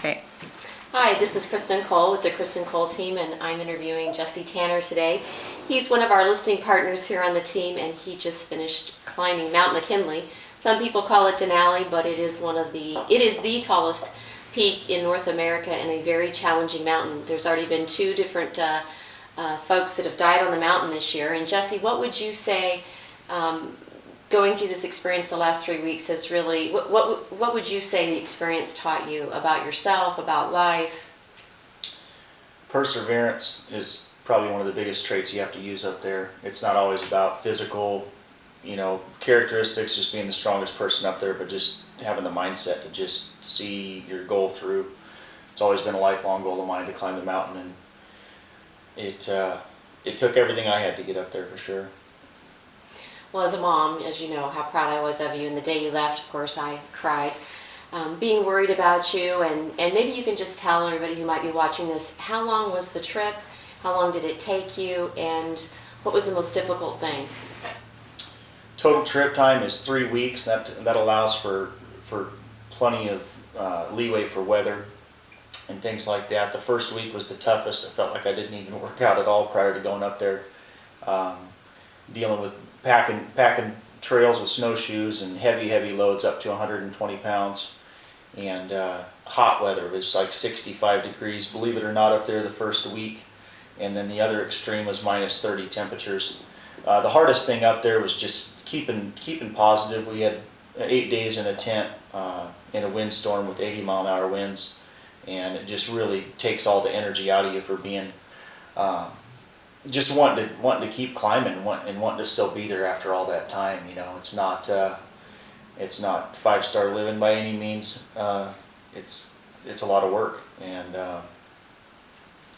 Okay. Hi, this is Kristan Cole with the Kristan Cole team, and I'm interviewing Jesse Tanner today. He's one of our listing partners here on the team, and he just finished climbing Mount McKinley. Some people call it Denali, but it is the tallest peak in North America and a very challenging mountain. There's already been two different folks that have died on the mountain this year. And Jesse, what would you say, going through this experience the last 3 weeks has really, what would you say the experience taught you about yourself, about life? Perseverance is probably one of the biggest traits you have to use up there. It's not always about physical, characteristics, just being the strongest person up there, but just having the mindset to just see your goal through. It's always been a lifelong goal of mine to climb the mountain, and it took everything I had to get up there for sure. Well, as a mom, as you know, how proud I was of you, and the day you left, of course, I cried. Being worried about you, and maybe you can just tell everybody who might be watching this, how long was the trip? How long did it take you? And what was the most difficult thing? Total trip time is 3 weeks. That allows for plenty of leeway for weather and things like that. The first week was the toughest. I felt like I didn't even work out at all prior to going up there. Dealing with packing trails with snowshoes and heavy loads up to 120 pounds, and hot weather. It was like 65 degrees, believe it or not, up there the first week. And then the other extreme was minus 30 temperatures. The hardest thing up there was just keeping positive. We had 8 days in a tent in a windstorm with 80-mile-an-hour winds, and it just really takes all the energy out of you for being just wanting to keep climbing and wanting to still be there after all that time. It's not 5-star living by any means. It's a lot of work, and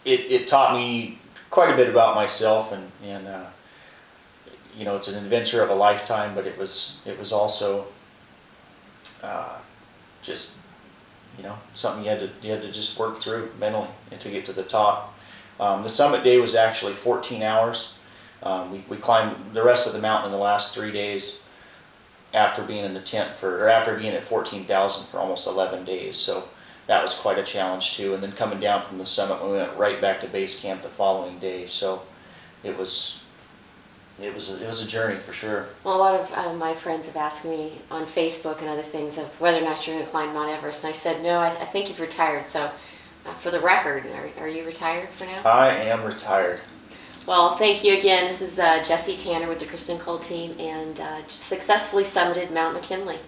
it taught me quite a bit about myself, and it's an adventure of a lifetime, but it was also just something you had to just work through mentally and to get to the top. The summit day was actually 14 hours. We climbed the rest of the mountain in the last 3 days after being in the tent after being at 14,000 for almost 11 days. So that was quite a challenge too. And then coming down from the summit, we went right back to base camp the following day. So it was a journey for sure. Well, a lot of my friends have asked me on Facebook and other things of whether or not you're going to climb Mount Everest, and I said no. I think you've retired. So, for the record, are you retired for now? I am retired. Well, thank you again. This is Jesse Tanner with the Kristan Cole team, and successfully summited Mount McKinley.